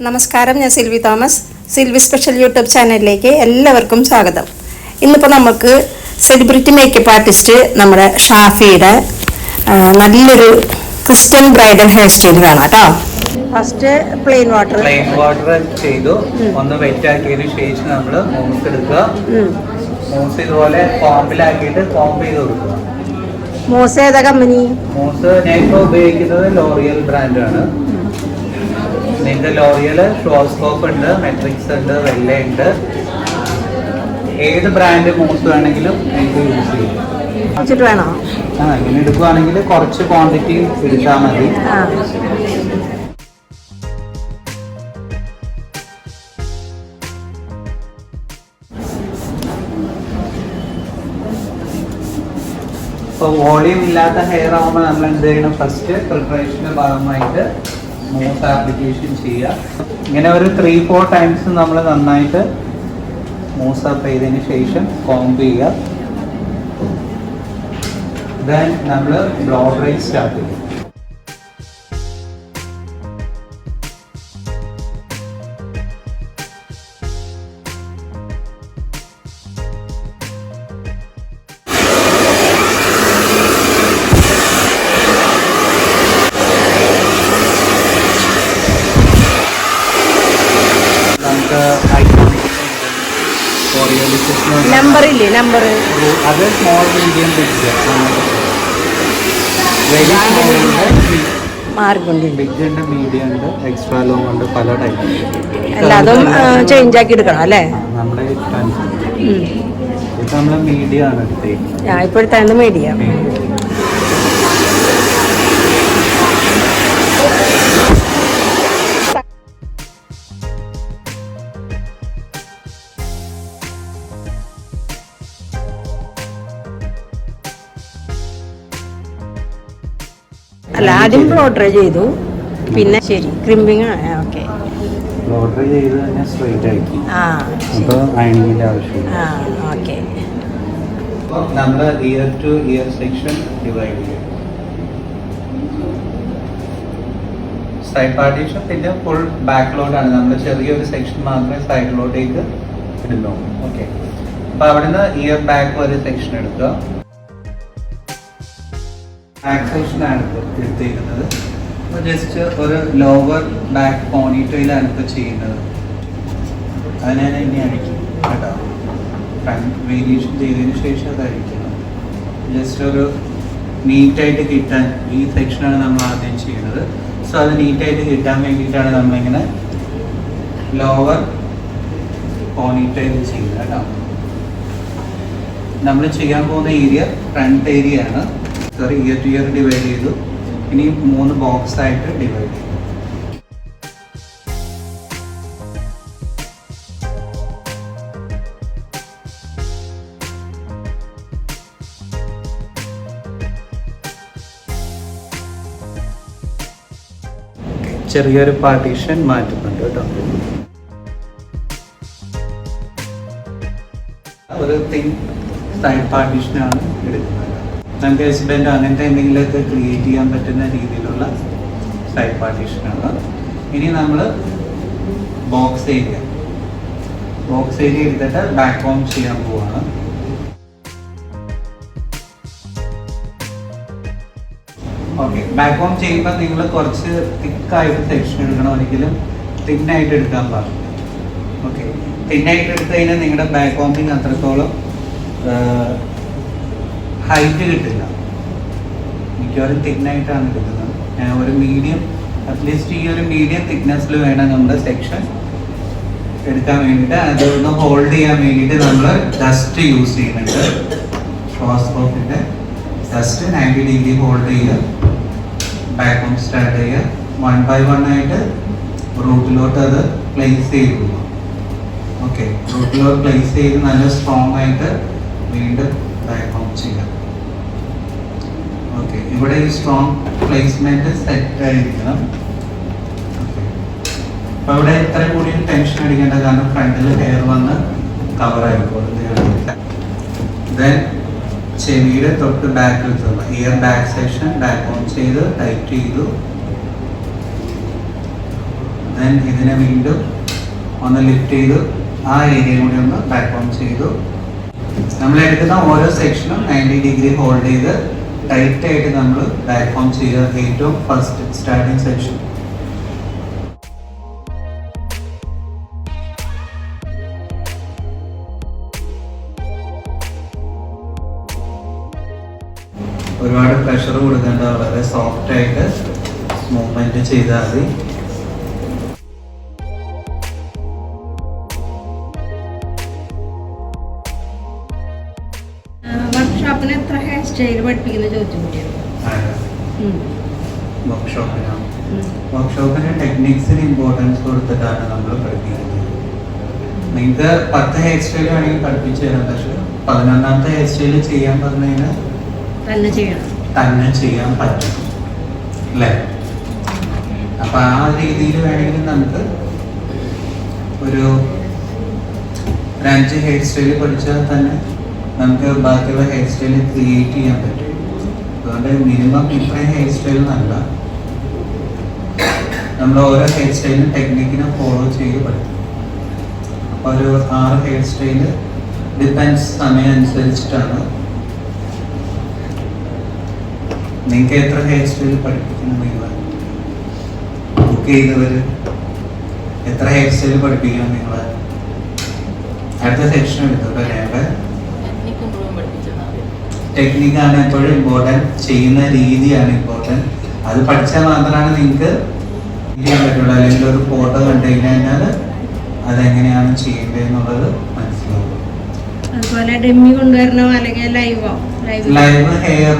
നമസ്കാരം, ഞാൻ Silvy Thomas. Silvy special YouTube ചാനലിലേക്ക് എല്ലാവർക്കും സ്വാഗതം. ഇന്നിപ്പോൾ നമുക്ക് സെലിബ്രിറ്റി മേക്കപ്പ് ആർട്ടിസ്റ്റ് നമ്മുടെ ഷാഫിയുടെ നല്ലൊരു ക്രിസ്ത്യൻ ബ്രൈഡൽ ഹെയർ സ്റ്റൈൽ കാണാം കേട്ടോ. ഫസ്റ്റ് പ്ലെയിൻ വാട്ടർ ചെയ്തു, ഒന്ന് വെറ്റ് ആക്കിയതിന് ശേഷം നമ്മൾ മൂസ് എടുക്കുക. മൂസ് ഇതുപോലെ കോമ്പിലാക്കിയിട്ട് കോമ്പ് ചെയ്ത് കൊടുക്കുക. മൂസ് ഏതാ കമ്പനി? മൂസ് ഞാൻ ഇപ്പോൾ ഉപയോഗിക്കുന്നത് ലോറിയൽ ബ്രാൻഡാണ്. നിങ്ങൾക്ക് ലോറിയൽ ഷോസ്കോപ്പ് ഉണ്ട്, മെട്രിക്സ് ഉണ്ട്, വെല്ല ഉണ്ട്. ഏത് ബ്രാൻഡ് മൂസ് വേണമെങ്കിലും നിങ്ങൾക്ക് യൂസ് ചെയ്യാം. വേണോ? ഇങ്ങനെ എടുക്കുകയാണെങ്കിൽ കുറച്ച് ക്വാണ്ടിറ്റി എടുത്താൽ മതി. ഇപ്പോൾ വോളിയം ഇല്ലാത്ത ഹെയർ ആകുമ്പോൾ നമ്മൾ എന്ത് ചെയ്യണം? ഫസ്റ്റ് പ്രിപ്പറേഷൻ്റെ ഭാഗമായിട്ട് മൂസ് ആപ്ലിക്കേഷൻ ചെയ്യുക. ഇങ്ങനെ ഒരു 3-4 ടൈംസ് നമ്മൾ നന്നായിട്ട് മൂസ് അപ്പ് ചെയ്തതിന് ശേഷം കോംബ് ചെയ്യുക. ദെൻ നമ്മൾ ബ്ലോ ഡ്രൈ സ്റ്റാർട്ട് ചെയ്യും. നമ്പർ ഇല്ലേ? നമ്പർ അത് സ്മോൾ മീഡിയം ബിഗ് മാർക്കുണ്ട്. ബിഗ് ഉണ്ട്, മീഡിയം ഉണ്ട്, എക്സ്ട്രാ ലോങ് ഉണ്ട്, പല ടൈപ്പ്. എല്ലാതും ചേഞ്ച് ആക്കി എടുക്കണം അല്ലേ? നമ്മുടെ ഇപ്പം നമ്മൾ മീഡിയം ആണ് എടുത്തേക്കുന്നത്. ഇപ്പോഴത്തെ മീഡിയം. അല്ല, ആദ്യം ബ്ലോ ഡ്രൈ ചെയ്തു, പിന്നെ ശരി ക്രിമ്പിങ്. ഓക്കെ, ബ്ലോ ഡ്രൈ ചെയ്ത് തന്നെ സ്ട്രെയിറ്റ് ആക്കി. അപ്പോൾ അയണിങ്ങിൻ്റെ ആവശ്യമില്ല. ഓക്കെ. നമ്മൾ year two year section divide ചെയ്യും. സൈഡ് പാർട്ടീഷൻ പിന്നെ ഫുൾ ബാക്കിലോട്ടാണ്. നമ്മൾ ചെറിയൊരു സെക്ഷൻ മാത്രമേ സൈഡിലോട്ടേക്ക് ഇടുന്നു. ഓക്കെ, അപ്പോൾ അവിടുന്ന് ഇയർ ബാക്ക് വരെ സെക്ഷൻ എടുക്കുക. ബാക്ക് സെക്ഷനാണ് എടുത്തിരിക്കുന്നത്. അപ്പോൾ ജസ്റ്റ് ഒരു ലോവർ ബാക്ക് പോണിറ്റയിലാണ് ഇപ്പോൾ ചെയ്യുന്നത്. അതിനെ ഇനി അടിക്കും കേട്ടോ. ഫ്രണ്ട് വേരിയേഷൻ ചെയ്തതിന് ശേഷം അത് അടിക്കണം. ജസ്റ്റ് ഒരു നീറ്റായിട്ട് കിട്ടാൻ ഈ സെക്ഷനാണ് നമ്മൾ ആദ്യം ചെയ്യുന്നത്. സോ അത് നീറ്റായിട്ട് കിട്ടാൻ വേണ്ടിയിട്ടാണ് നമ്മളിങ്ങനെ ലോവർ പോണിറ്റയിൽ ചെയ്യുന്നത് കേട്ടോ. നമ്മൾ ചെയ്യാൻ പോകുന്ന ഏരിയ ഫ്രണ്ട് ഏരിയ ആണ്. ഇയർ ടു ഇയർ ഡിവൈഡ് ചെയ്തു. ഇനി 3 ബോക്സ് ആയിട്ട് ഡിവൈഡ് ചെയ്തു. ചെറിയൊരു പാർട്ടീഷൻ മാറ്റുന്നുണ്ട് കേട്ടോ. ഒരു തിൻ സൈഡ് പാർട്ടീഷനാണ് എടുക്കുന്നത്. നമുക്ക് എക്സിഡൻറ്റ് അങ്ങനത്തെ എന്തെങ്കിലുമൊക്കെ ക്രിയേറ്റ് ചെയ്യാൻ പറ്റുന്ന രീതിയിലുള്ള സൈഡ് പാർട്ടീഷനാണ്. ഇനി നമ്മൾ ബോക്സ് ഏരിയ എടുത്തിട്ട് ബാക്ക് ഹോം ചെയ്യാൻ പോവാണ്. ഓക്കെ, ബാക്ക് ഹോം ചെയ്യുമ്പോൾ നിങ്ങൾ കുറച്ച് തിക്കായിട്ട് സെക്ഷൻ എടുക്കണം. ഒരിക്കലും തിന്നായിട്ട് എടുക്കാൻ പാടില്ല. ഓക്കെ, തിന്നായിട്ട് എടുത്തു കഴിഞ്ഞാൽ നിങ്ങളുടെ ബാക്ക് ഹോമിന് അത്രത്തോളം ഹൈറ്റ് കിട്ടില്ല. മിക്കവാറും തിന്നായിട്ടാണ് കിട്ടുന്നത്. ഒരു മീഡിയം, അറ്റ്ലീസ്റ്റ് ഈ ഒരു മീഡിയം തിക്നെസ്സിൽ വേണം നമ്മുടെ സെക്ഷൻ എടുക്കാൻ വേണ്ടിയിട്ട്. അതൊന്ന് ഹോൾഡ് ചെയ്യാൻ വേണ്ടിയിട്ട് നമ്മൾ ഡസ്റ്റ് യൂസ് ചെയ്യുന്നുണ്ട്. ഷോസ്കോപ്പിൻ്റെ ഡസ്റ്റ് 90 ഡിഗ്രി ഹോൾഡ് ചെയ്യുക. ബാക്ക് ഹോം സ്റ്റാർട്ട് ചെയ്യുക. 1 by 1 ആയിട്ട് റൂട്ടിലോട്ട് അത് പ്ലേസ് ചെയ്ത് പോകുക. ഓക്കെ, റൂട്ടിലോട്ട് പ്ലേസ് ചെയ്ത് നല്ല സ്ട്രോങ് ആയിട്ട് വീണ്ടും ബാക്ക് ഹോം ചെയ്യാം. ഓക്കെ, ഇവിടെ ഈ സ്ട്രോങ് പ്ലേസ്മെന്റ് സെറ്റ് ആയിരിക്കണം. ഓക്കെ, അപ്പോൾ ഇവിടെ എത്ര കൂടി ടെൻഷൻ അടിക്കേണ്ട, കാരണം ഫ്രണ്ടിൽ ഹെയർ വന്ന് കവർ ആയിക്കോളും. ദെൻ ചെവിയുടെ തൊട്ട് ബാക്കിൽ year back section back home ചെയ്ത് ടൈറ്റ് ചെയ്തു. ദെൻ ഇതിനെ വീണ്ടും ഒന്ന് ലിഫ്റ്റ് ചെയ്തു ആ ഏരിയ കൂടി ഒന്ന് ബാക്ക് ഓൺ ചെയ്തു. നമ്മൾ എടുക്കുന്ന ഓരോ സെക്ഷനും 90 ഡിഗ്രി ഹോൾഡ് ചെയ്ത് ടൈറ്റ് ആയിട്ട് നമ്മൾ ബാക്ക് ഓൺ ചെയ്യുക. ഏറ്റവും ഫസ്റ്റ് സ്റ്റാർട്ടിങ് സെക്ഷൻ. ഒരുപാട് പ്രഷർ കൊടുക്കേണ്ട, വളരെ സോഫ്റ്റ് ആയിട്ട് മൂവ്മെന്റ് ചെയ്താൽ മതി. വർക്ക്ഷോപ്പിന് എത്ര ഹെയർ സ്റ്റൈൽ പഠിപ്പിക്കുന്ന ചോദിച്ചു വർക്ക്ഷോപ്പിന് ടെക്നിക്സിന് ഇമ്പോർട്ടൻസ് കൊടുത്തിട്ടാണ് നമ്മൾ പഠിപ്പിക്കുന്നത്. നിങ്ങൾക്ക് 10 ഹെയർ സ്റ്റൈൽ വേണമെങ്കിൽ പഠിപ്പിച്ചു തരാം. പക്ഷെ 11ാമത്തെ ഹെയർ സ്റ്റൈൽ ചെയ്യാൻ പറഞ്ഞു കഴിഞ്ഞാൽ തന്നെ ചെയ്യാൻ പറ്റും അല്ലേ? അപ്പൊ ആ രീതിയിൽ വേണമെങ്കിൽ നമുക്ക് ഒരു 5 ഹെയർ സ്റ്റൈൽ പഠിച്ചാൽ തന്നെ നമുക്ക് ബാക്കിയുള്ള ഹെയർ സ്റ്റൈൽ ക്രിയേറ്റ് ചെയ്യാൻ പറ്റും. അതുകൊണ്ട് മിനിമം ഇത്രയും ഹെയർ സ്റ്റൈൽ നല്ല നമ്മൾ ഓരോ ഹെയർ സ്റ്റൈലും ടെക്നിക്കിനെ ഫോളോ ചെയ്ത് പഠിക്കും. അപ്പോൾ ഒരു 6 ഹെയർ സ്റ്റൈല് ഡിപ്പെൻസ് സമയം അനുസരിച്ചിട്ടാണ്. നിങ്ങൾക്ക് എത്ര ഹെയർ സ്റ്റൈൽ പഠിപ്പിക്കണം? നിങ്ങൾ ബുക്ക് ചെയ്തവര് എത്ര ഹെയർ സ്റ്റൈൽ പഠിപ്പിക്കണം? നിങ്ങൾ അടുത്ത സെക്ഷൻ എടുത്തോട്ടെ. ടെക്നിക്കാണ് എപ്പോഴും ഇമ്പോർട്ടൻറ്റ്, ചെയ്യുന്ന രീതിയാണ് ഇമ്പോർട്ടൻറ്റ്. അത് പഠിച്ചാൽ മാത്രമാണ് നിങ്ങൾക്ക് ചെയ്യാൻ പറ്റുള്ളൂ. അല്ലെങ്കിൽ ഒരു ഫോട്ടോ കണ്ടു കഴിഞ്ഞാൽ അതെങ്ങനെയാണ് ചെയ്യേണ്ടത് എന്നുള്ളത് മനസ്സിലാവും. ലൈവ് ഹെയർ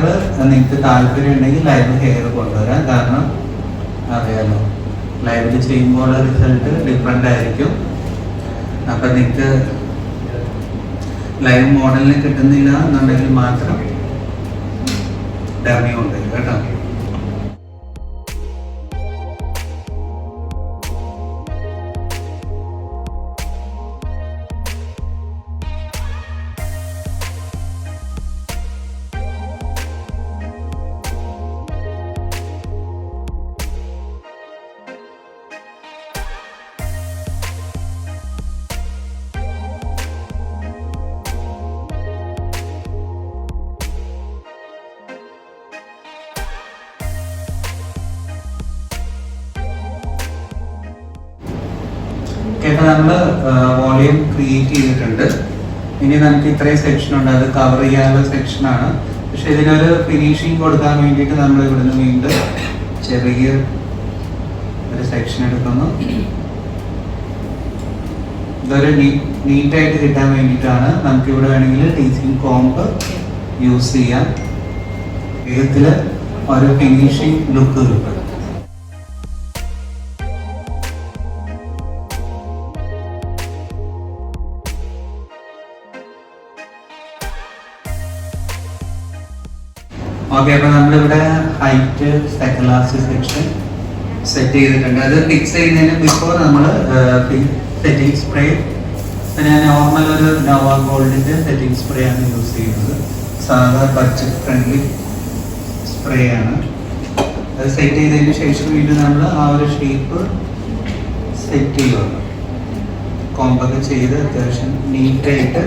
നിങ്ങൾക്ക് താല്പര്യം ഉണ്ടെങ്കിൽ ലൈവ് ഹെയർ കൊണ്ടുവരാം. കാരണം അറിയാലോ, ലൈവിൽ ചെയ്യുമ്പോൾ റിസൾട്ട് ഡിഫറെൻ്റ് ആയിരിക്കും. അപ്പം നിങ്ങൾക്ക് ലൈവ് മോഡലിന് കിട്ടുന്നില്ല എന്നുണ്ടെങ്കിൽ മാത്രം ഡമ്മി കൊണ്ടുവരും കേട്ടോ. നമ്മൾ വോളിയം ക്രിയേറ്റ് ചെയ്തിട്ടുണ്ട്. ഇനി നമുക്ക് ഇത്രയും സെക്ഷൻ ഉണ്ട്, അത് കവർ ചെയ്യാനുള്ള സെക്ഷനാണ്. പക്ഷെ ഇതിനൊരു ഫിനിഷിങ് കൊടുക്കാൻ വേണ്ടിയിട്ട് നമ്മൾ ഇവിടുന്ന് വീണ്ടും ചെറിയ ഒരു സെക്ഷൻ എടുക്കുന്നു. ഇതൊരു നീറ്റായിട്ട് കിട്ടാൻ വേണ്ടിയിട്ടാണ്. നമുക്ക് ഇവിടെ വേണമെങ്കിൽ ടീച്ചിങ് കോമ്പ് യൂസ് ചെയ്യാം. ഇതിൽ ഒരു ഫിനിഷിങ് ലുക്ക് കിട്ടും. ഓക്കെ, അപ്പൊ നമ്മളിവിടെ height second last section set ചെയ്തിട്ടുണ്ട്. അത് ഫിക്സ് ചെയ്യുന്നതിന് ബിഫോർ നമ്മൾ സെറ്റിംഗ് സ്പ്രേ, ഞാൻ നോർമൽ ഒരു നോവ ഗോൾഡിന്റെ സെറ്റിംഗ് സ്പ്രേ ആണ് യൂസ് ചെയ്യുന്നത്. സാധാ ബഡ്ജറ്റ് ഫ്രണ്ട്ലി സ്പ്രേ ആണ്. അത് സെറ്റ് ചെയ്തതിന് ശേഷം വീണ്ടും നമ്മൾ ആ ഒരു ഷേപ്പ് സെറ്റ് ചെയ്യുക. കോമ്പൊക്കെ ചെയ്ത് അത്യാവശ്യം നീറ്റായിട്ട്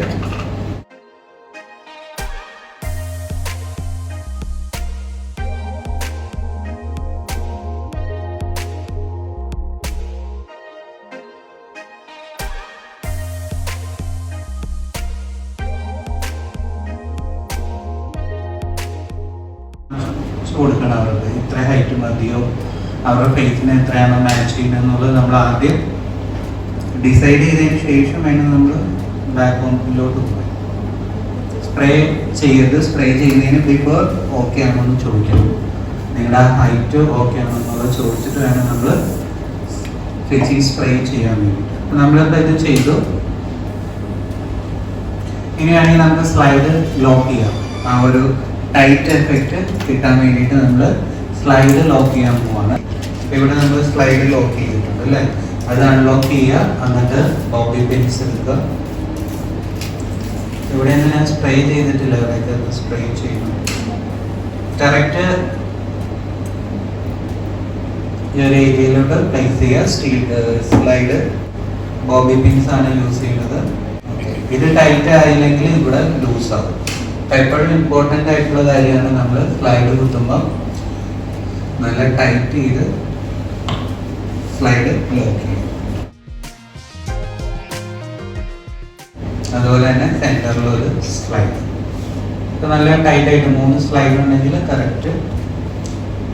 കൊടുക്കണം. അവർക്ക് ഇത്ര ഹൈറ്റ് മതിയോ, അവരുടെ ഫേസിന് എത്രയാണോ മാച്ച് ചെയ്യുന്നത് എന്നുള്ളത് നമ്മൾ ആദ്യം ഡിസൈഡ് ചെയ്തതിന് ശേഷം വേണം നമ്മൾ ബാക്ക് കോമ്പിലോട്ട് പോകാൻ. സ്പ്രേ ചെയ്ത് സ്പ്രേ ചെയ്യുന്നതിന് ബിഫോർ ഓക്കെ ആണോ എന്ന് ചോദിക്കണം. നിങ്ങളുടെ ഹൈറ്റ് ഓക്കെ ആണോ എന്നുള്ളത് ചോദിച്ചിട്ട് വേണം നമ്മൾ ഫിക്സിങ് സ്പ്രേ ചെയ്യാൻ വേണ്ടിയിട്ട്. അപ്പം നമ്മളിപ്പോൾ ഇത് ചെയ്തു. ഇനിയാണെങ്കിൽ നമുക്ക് സ്ലൈഡ് ലോക്ക് ചെയ്യാം. ആ ഒരു ടൈറ്റ് എഫക്റ്റ് കിട്ടാൻ വേണ്ടിയിട്ട് നമ്മൾ സ്ലൈഡ് ലോക്ക് ചെയ്യാൻ പോവാണ്. ഇവിടെ നമ്മൾ സ്ലൈഡ് ലോക്ക് ചെയ്തിട്ടുണ്ട് അല്ലേ? അത് അൺലോക്ക് ചെയ്യുക, എന്നിട്ട് ബോബി പിൻസ് എടുക്കുക. ഇവിടെ നിന്ന് ഞാൻ സ്പ്രേ ചെയ്തിട്ടില്ല, ഇവിടേക്ക് സ്പ്രേ ചെയ്യുന്നു. കറക്റ്റ് ഈ ഒരു ഏരിയയിലോട്ട് പ്ലേസ് ചെയ്യുക. സ്റ്റീൽ സ്ലൈഡ് ബോബി പിൻസ് ആണ് യൂസ് ചെയ്യുന്നത്. ഇത് ടൈറ്റ് ആയില്ലെങ്കിൽ ഇവിടെ ലൂസ് ആകും. എപ്പോഴും ഇമ്പോർട്ടൻ്റ് ആയിട്ടുള്ള കാര്യമാണ് നമ്മൾ സ്ലൈഡ് കുത്തുമ്പോൾ നല്ല ടൈറ്റ് ചെയ്ത് സ്ലൈഡ് ലോക്ക് ചെയ്യും. അതുപോലെ തന്നെ സെൻറ്ററിൽ ഒരു സ്ലൈഡ്. ഇപ്പം നല്ല ടൈറ്റ് ആയിട്ട് 3 സ്ലൈഡ് ഉണ്ടെങ്കിൽ കറക്റ്റ്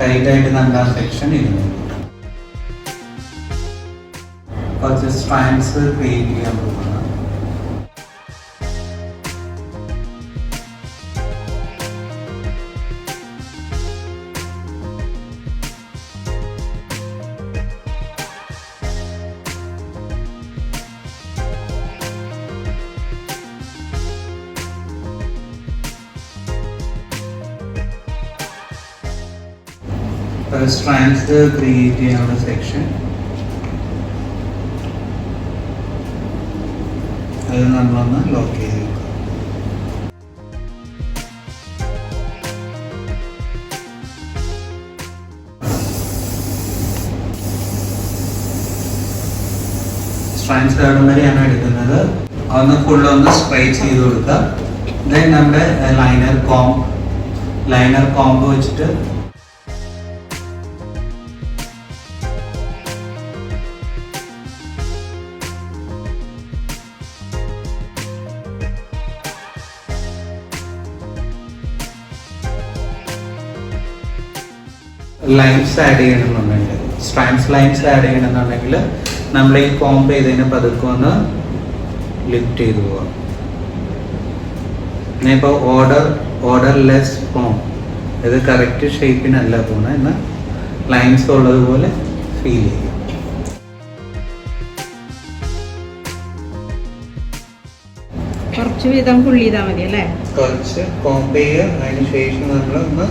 ടൈറ്റ് ആയിട്ട് നമ്മുടെ ആ സെക്ഷൻ ഇരുന്നു. കുറച്ച് സ്ട്രാൻഡ്സ് ക്രിയേറ്റ് ചെയ്യാൻ പോകുന്നത്. സ്ട്രാൻഡ്സ് ക്രിയേറ്റ് ചെയ്യാനുള്ള സെക്ഷൻ അത് നമ്മളൊന്ന് ലോക്ക് ചെയ്ത് വെക്കുക. സ്ട്രാൻഡ്സ് ഗാർഡൻ വരെയാണ് എടുക്കുന്നത്. ഒന്ന് ഫുള്ളൊന്ന് സ്പ്രേ ചെയ്ത് കൊടുക്കുക. ദെൻ നമ്മുടെ ലൈനർ കോംബ് വെച്ചിട്ട് ലൈൻസ് ആഡ് ചെയ്യണമെന്നുണ്ടെങ്കിൽ, സ്ട്രാൻഡ്സ് ലൈൻസ് ആഡ് ചെയ്യണമെന്നുണ്ടെങ്കിൽ നമ്മൾ ഈ കോംബ് ചെയ്തതിന് പതുക്കെ ഒന്ന് ലിഫ്റ്റ് ചെയ്ത് പോവാം. ഇപ്പോൾ ഓർഡർലെസ് ഫോം, ഇത് കറക്റ്റ് ഷേപ്പിനല്ല പോകുന്നത്, എന്നാൽ ലൈൻസ് ഉള്ളതുപോലെ ഫീൽ ചെയ്യും. കുറച്ച് വീതം പുള്ളി ചെയ്താൽ മതി അല്ലേ? കുറച്ച് കോംബ് ചെയ്യുക. അതിന് ശേഷം നമ്മൾ ഒന്ന്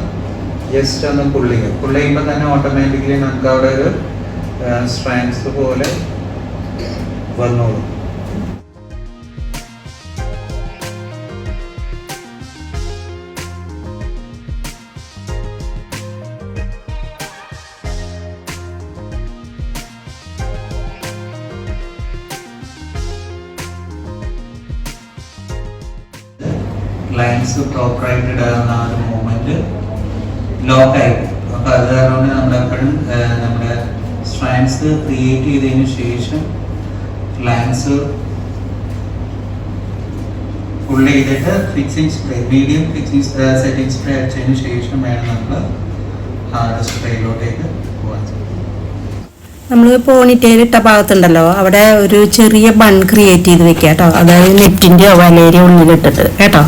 ജസ്റ്റ് ഒന്ന് പുള്ളി ചെയ്യുമ്പോൾ തന്നെ ഓട്ടോമാറ്റിക്കലി നമുക്ക് അവിടെ ഒരു സ്ട്രാൻഡ്സ് പോലെ വന്നോളും. ലൈൻസ് പ്രോപ്പറായിട്ട് ഇടാവുന്ന ആ ഒരു മൂവ്മെന്റ് ലോക്കായി. അപ്പോൾ അത് കാരണം നമ്മളെപ്പോഴും നമ്മുടെ സ്ട്രാൻഡ്സ് ക്രിയേറ്റ് ചെയ്തതിന് ശേഷം ലൈൻസ് ഫുൾ ചെയ്തിട്ട് മീഡിയം ഫിക്സിങ് സെറ്റിംഗ് സ്പ്രേ അടിച്ചതിന് ശേഷം വേണം നമ്മൾ ഹാർഡ് സ്പ്രേയിലോട്ടേക്ക് പോകാൻ. നമ്മൾ പോണിറ്റെയിൽ ഇട്ട ഭാഗത്തുണ്ടല്ലോ, അവിടെ ഒരു ചെറിയ ബൺ ക്രിയേറ്റ് ചെയ്ത് വെക്കുക കേട്ടോ. അതായത് നെറ്റിൻ്റെയോ വലയുടെയോ ഉള്ളിലിട്ടിട്ട് കേട്ടോ.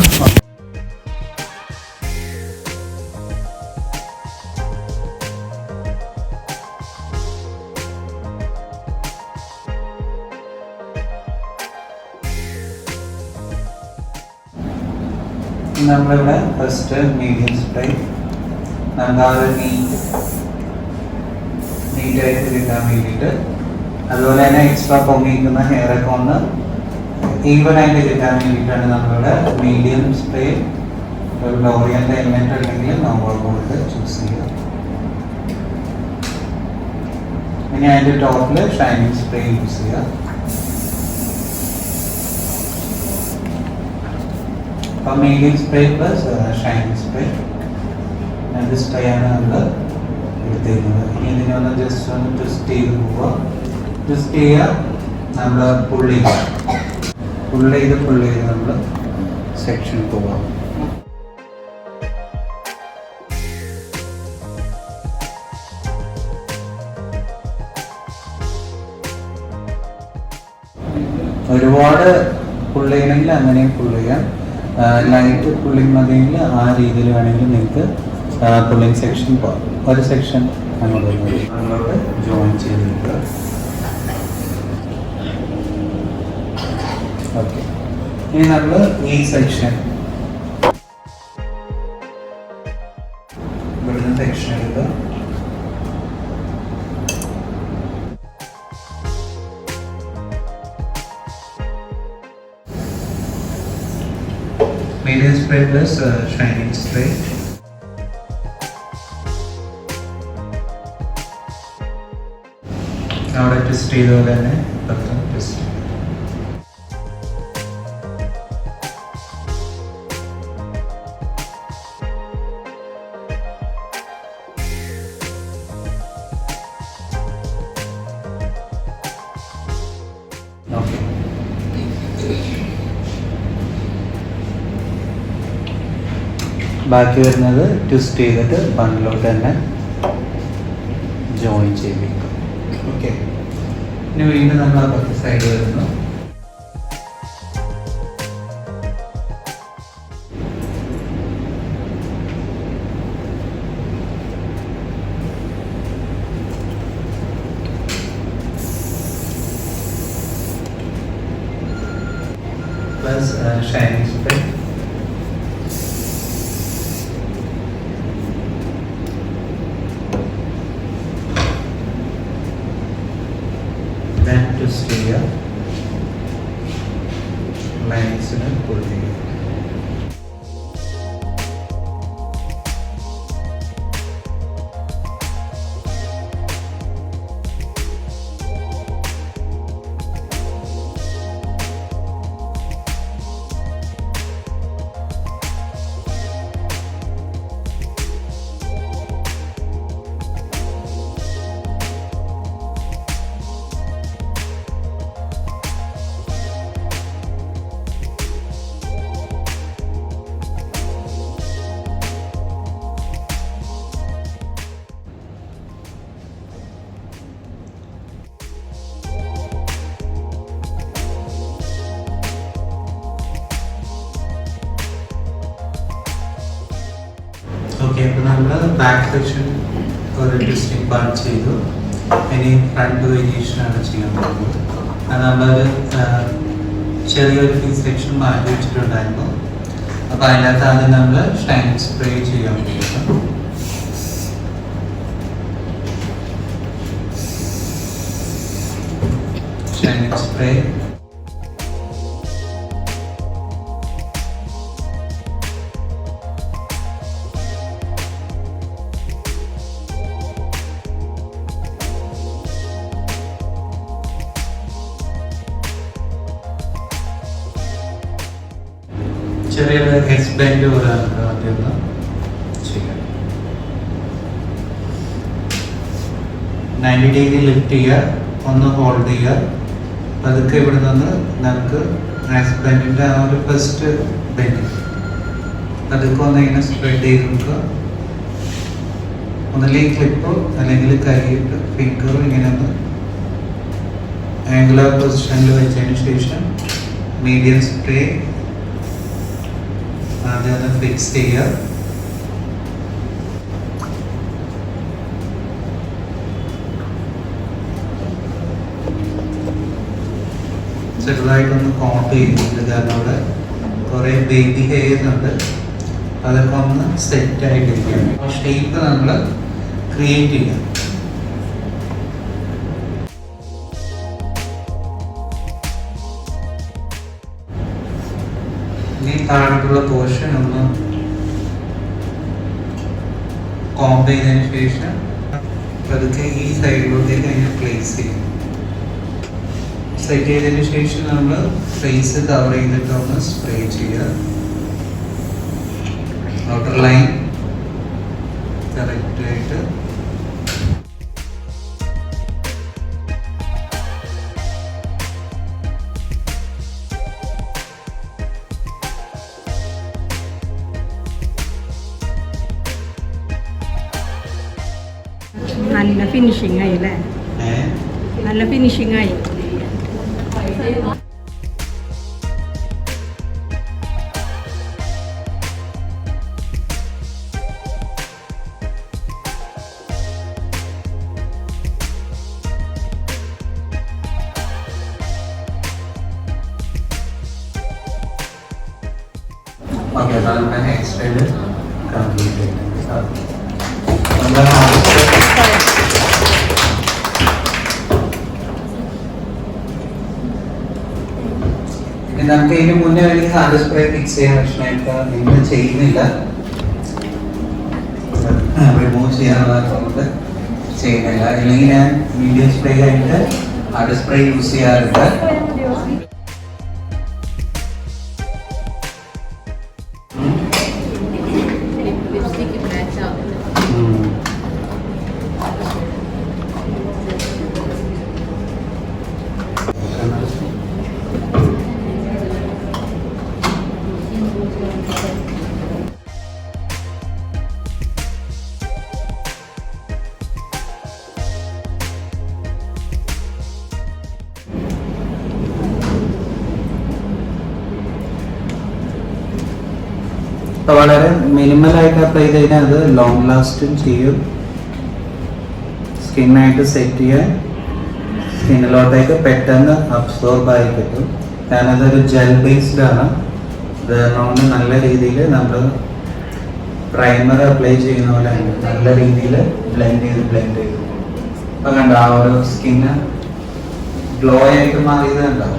നമ്മളിവിടെ ഫസ്റ്റ് മീഡിയം സ്പ്രേ നമുക്ക് ആ ഒരു നീറ്റായിട്ട് കിട്ടാൻ വേണ്ടിയിട്ട്, അതുപോലെ തന്നെ എക്സ്ട്രാ പൊങ്ങിക്കുന്ന ഹെയറൊക്കെ ഒന്ന് ഈവനായിട്ട് കിട്ടാൻ വേണ്ടിയിട്ടാണ് നമ്മളിവിടെ മീഡിയം സ്പ്രേ ഒരു ലോറിയൻ്റെ എലിമെൻ്റ് അല്ലെങ്കിൽ നോവൽ കൊടുത്ത് ചൂസ് ചെയ്യുക. ഇനി അതിൻ്റെ ടോപ്പിൽ ഷൈനിങ് സ്പ്രേ യൂസ് ചെയ്യുക. അപ്പോൾ medium spray plus shining spray രണ്ട് സ്പ്രേ ആണ് നമ്മൾ എടുത്തിരുന്നത്. ഇനി ഇതിനെ ഒന്ന് ജസ്റ്റ് ഒന്ന് ട്വിസ്റ്റ് ചെയ്ത് പോവുക. ട്വിസ്റ്റ് ചെയ്യുക, നമ്മൾ പുള്ളി ചെയ്ത് നമ്മൾ സെക്ഷൻ പോവാം. ഒരുപാട് പുള്ളി ചെയ്യണമെങ്കിൽ അങ്ങനെയും പുള്ളി ചെയ്യാം. ലൈറ്റ് പുള്ളിങ് മതിയെങ്കിൽ ആ രീതിയിൽ വേണമെങ്കിൽ നിങ്ങൾക്ക് പുള്ളിങ് സെക്ഷൻ പോകാം. ഒരു സെക്ഷൻ അങ്ങോട്ട് ജോയിൻ ചെയ്തിട്ട് ഓക്കെ. ഇനി നമ്മൾ ഈ സെക്ഷൻ ഇവിടുന്ന് സെക്ഷൻ എടുക്കുക. Medium spray plus shining spray. Twist ചെയ്ത പോലെ തന്നെ ഇപ്പുറത്തും ട്വിസ്റ്റ്. ഓക്കെ, ബാക്കി വരുന്നത് ട്വിസ്റ്റ് ചെയ്തിട്ട് ബണ്ണിലോട്ട് തന്നെ ജോയിൻ ചെയ്യിക്കും. ഓക്കെ, ഇനി വീണ്ടും നമ്മൾ അപ്പുറത്തെ സൈഡ് വരുന്നു. Plus shining spray. ട്വിസ്റ്റ് ചെയ്യുക, ലൈൻസിന് പുൾ ചെയ്യുക. ഓക്കെ, അപ്പോൾ നമ്മൾ ബാക്ക് സെക്ഷൻ ഒരു ട്വിസ്റ്റിംഗ് പാർട്ട് ചെയ്തു. ഇനി ഫ്രണ്ട് വേരിയേഷനാണ് ചെയ്യാൻ പോകുന്നത്. അത് നമ്മളൊരു ചെറിയൊരു പീസ് സെക്ഷൻ മാറ്റി വെച്ചിട്ടുണ്ടായിരുന്നു. അപ്പോൾ അതിനകത്ത് ആദ്യം നമ്മൾ ഷൈനിങ് സ്പ്രേ ചെയ്യാൻ പോകുന്നു. ഷൈനിങ് സ്പ്രേ, ചെറിയൊരു എക്സ് ബാൻഡ് പോലെ നമുക്ക് ആദ്യം ചെയ്യാം. 90 ഡിഗ്രി ലിഫ്റ്റ് ചെയ്യുക, ഒന്ന് ഹോൾഡ് ചെയ്യുക. അതൊക്കെ ഇവിടെ നിന്ന് നമുക്ക് എക്സ് ബാൻഡിൻ്റെ ആ ഒരു ഫസ്റ്റ് ബെൻഡ് അതൊക്കെ ഒന്ന് ഇങ്ങനെ സ്പ്രെഡ് ചെയ്ത് കൊടുക്കുക. ഒന്നല്ലെങ്കിൽ ക്ലിപ്പോ അല്ലെങ്കിൽ കൈയിട്ട് ഫിംഗറും ഇങ്ങനെ ഒന്ന് ആംഗുലർ പൊസിഷനിൽ വെച്ചതിന് ശേഷം മീഡിയം സ്പ്രേ ആദ്യം ഒന്ന് ഫിക്സ് ചെയ്യുക. ചെറുതായിട്ടൊന്ന് കോട്ട് ചെയ്തിട്ടുണ്ട്, കാരണം അവിടെ കുറേ ബേബി ഹെയർസ് ഉണ്ട്. അതൊക്കെ ഒന്ന് സെറ്റ് ആയിട്ടിരിക്കുകയാണ്. ഷേപ്പ് നമ്മൾ ക്രിയേറ്റ് ചെയ്യാം. ഈ താഴോട്ടുള്ള പോർഷൻ ഒന്ന് കോംബ് ചെയ്തതിന് ശേഷം പതുക്കെ ഈ സൈഡിലോട്ടേക്ക് അതിനെ പ്ലേസ് ചെയ്യും. സെറ്റ് ചെയ്തതിന് ശേഷം നമ്മൾ ഫേസ് കവർ ചെയ്തിട്ട് ഒന്ന് സ്പ്രേ ചെയ്യുക. ഔട്ടർ ലൈൻ കറക്റ്റായിട്ട് നല്ല ഫിനിഷിംഗ് ആയി അല്ലേ? നല്ല ഫിനിഷിംഗ് ആയി. ഓക്കെ, അപ്പോൾ നമ്മുടെ ഹെയർ സ്റ്റൈല് കംപ്ലീറ്റ് ചെയ്തു. നമുക്ക് ഇതിന് മുന്നേ വേണമെങ്കിൽ ഹാൻഡ് സ്പ്രേ ഫിക്സ് ചെയ്യാൻ, പക്ഷേ നിങ്ങൾ ചെയ്യുന്നില്ല, റിമൂവ് ചെയ്യാനുള്ള കൊണ്ട് ചെയ്യുന്നില്ല. ഇല്ലെങ്കിൽ ഞാൻ വീഡിയോ സ്പ്രേ ആയിട്ട് അഡ് സ്പ്രേ യൂസ് ചെയ്യാറുണ്ട്. വളരെ മിനിമൽ ആയിട്ട് അപ്ലൈ ചെയ്താൽ അത് ലോങ് ലാസ്റ്റും ചെയ്യും. സ്കിന്നായിട്ട് സെറ്റ് ചെയ്യാൻ സ്കിന്നിലോട്ടേക്ക് പെട്ടെന്ന് അബ്സോർബ് ആയി കിട്ടും. കാരണം അതൊരു ജെൽ ബേസ്ഡ് ആണ്. അതുകൊണ്ട് നല്ല രീതിയിൽ നമ്മൾ പ്രൈമർ അപ്ലൈ ചെയ്യുന്ന പോലെ നല്ല രീതിയിൽ ബ്ലെൻഡ് ചെയ്ത് അപ്പൊ കണ്ടോ ആ ഒരു സ്കിന്ന് ഗ്ലോ ആയിട്ട് മാറിയത് കണ്ടോ.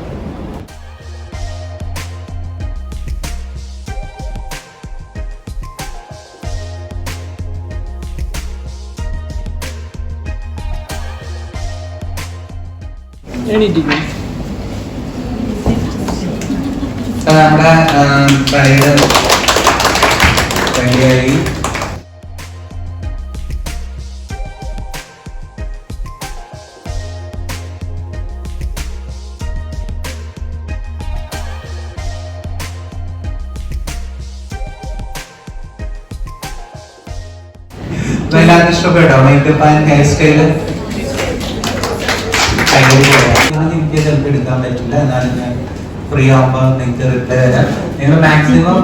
നമ്മുടെ ബ്രൈഡ് റെഡിയായി. എല്ലാവർക്കും ഇഷ്ടപ്പെട്ടോ മേക്കപ്പ് ആൻഡ് ഹെയർ സ്റ്റൈല്? എനിക്ക് ചിലപ്പോൾ എടുക്കാൻ പറ്റില്ല, എന്നാലും ഞാൻ ഫ്രീ ആകുമ്പോൾ നിങ്ങൾക്ക് റിപ്ലൈ തരാം. നിങ്ങൾ മാക്സിമം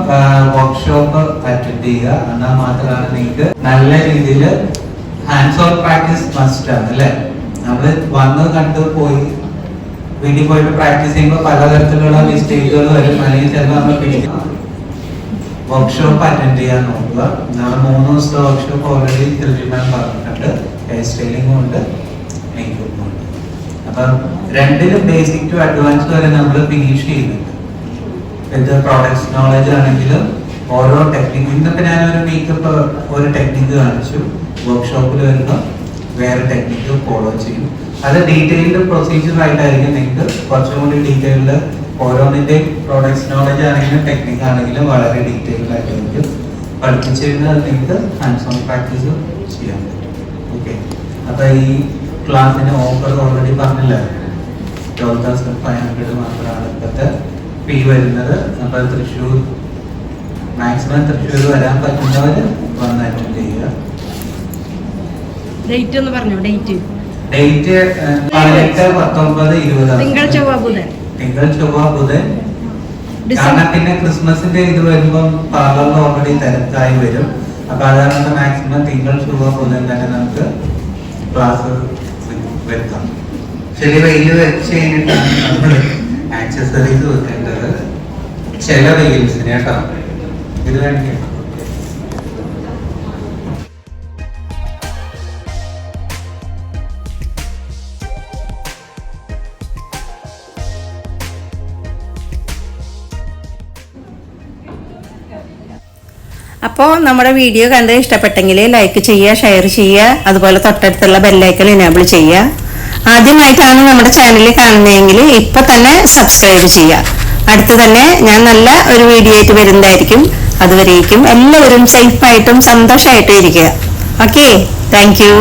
വർക്ക്ഷോപ്പ് അറ്റൻഡ് ചെയ്യുക. എന്നാൽ മാത്രമാണ് നിങ്ങൾക്ക് നല്ല രീതിയിൽ ഹാൻഡ്സ് ഓൺ പ്രാക്ടീസ് മസ്റ്റ് ആണ് അല്ലേ. നമ്മൾ വന്ന് കണ്ട് പോയി വീട്ടിൽ പോയിട്ട് പ്രാക്ടീസ് ചെയ്യുമ്പോൾ പലതരത്തിലുള്ള മിസ്റ്റേക്കുകൾ വരും, അല്ലെങ്കിൽ ചിലപ്പോൾ നമ്മൾ പിടിക്കണം. വർക്ക്ഷോപ്പ് അറ്റൻഡ് ചെയ്യാൻ നോക്കുക. നമ്മൾ 3 ദിവസത്തെ വർക്ക്ഷോപ്പ് ഓൾറെഡി തിരുമാൻ പറഞ്ഞിട്ടുണ്ട്. ഹെയർ സ്റ്റൈലിംഗും ഉണ്ട്, മേക്കപ്പും ഉണ്ട്. അപ്പം രണ്ടിലും ബേസിക് ടു അഡ്വാൻസ് വരെ നമ്മൾ ഫിനിഷ് ചെയ്യുന്നുണ്ട്. ഇത് പ്രോഡക്ട്സ് നോളജ് ആണെങ്കിലും ഓരോ ടെക്നിക്ക്. ഇന്നൊക്കെ ഞാനൊരു മേക്കപ്പ് ഒരു ടെക്നിക്ക് കാണിച്ചു, വർക്ക്ഷോപ്പിൽ വരുമ്പോൾ വേറെ ടെക്നിക്ക് ഫോളോ ചെയ്യും. അത് ഡീറ്റെയിൽഡ് പ്രൊസീജിയർ ആയിട്ടായിരിക്കും. നിങ്ങൾക്ക് കുറച്ചും കൂടി ഡീറ്റെയിൽഡ് ഓരോന്നിന്റെ പ്രോഡക്ട്സ് നോളജ് ആണെങ്കിലും ടെക്നിക്ക് ആണെങ്കിലും വളരെ ഡീറ്റെയിൽഡ് ആയിട്ടായിരിക്കും പഠിപ്പിച്ചിരുന്നത്. നിങ്ങൾക്ക് ഹാൻഡ്സ് ഓൺ പ്രാക്ടീസ് ചെയ്യാൻ പറ്റും. ഓക്കെ, അപ്പൊ ഈ ക്ലാസ്സിന് ഓഫർ ഓൾറെഡി പറഞ്ഞില്ല, 12,500 മാത്രമാണ് ഇപ്പോഴത്തെ ഫീ വരുന്നത്. അപ്പൊ തൃശ്ശൂർ മാക്സിമം തൃശ്ശൂർ വരാൻ പറ്റുന്നവർ വന്ന് അറ്റൻഡ് ചെയ്യുക. ഡേറ്റ് ഒന്ന് പറഞ്ഞോ. ഡേറ്റ് 18, 19, 20 തിങ്കൾ ചൊവ്വ ബുധൻ. കാരണം പിന്നെ ക്രിസ്മസിന്റെ ഇത് വരുമ്പോൾ പാർലറിൽ ഓൾറെഡി തിരക്കായി വരും. അപ്പൊ അതാണ് മാക്സിമം തിങ്കൾ ചൊവ്വ ബുധൻ തന്നെ നമുക്ക് ക്ലാസ് വെക്കാം. ശരി, വെയിൽ വെച്ച് കഴിഞ്ഞിട്ടാണ് നമ്മൾ ആക്സസറീസ് വെക്കേണ്ടത്. ചില വെയിൽസിന് കേട്ടോ. ഇത് വേണ്ടി അപ്പോൾ നമ്മുടെ വീഡിയോ കണ്ട് ഇഷ്ടപ്പെട്ടെങ്കിൽ ലൈക്ക് ചെയ്യുക, ഷെയർ ചെയ്യുക, അതുപോലെ തൊട്ടടുത്തുള്ള ബെല്ലൈക്കൺ എനേബിൾ ചെയ്യുക. ആദ്യമായിട്ടാണ് നമ്മുടെ ചാനൽ കാണുന്നതെങ്കിൽ ഇപ്പൊ തന്നെ സബ്സ്ക്രൈബ് ചെയ്യുക. അടുത്ത് തന്നെ ഞാൻ നല്ല ഒരു വീഡിയോ ആയിട്ട് വരുന്നതായിരിക്കും. അതുവരേക്കും എല്ലാവരും സേഫായിട്ടും സന്തോഷമായിട്ടും ഇരിക്കുക. Okay, thank you.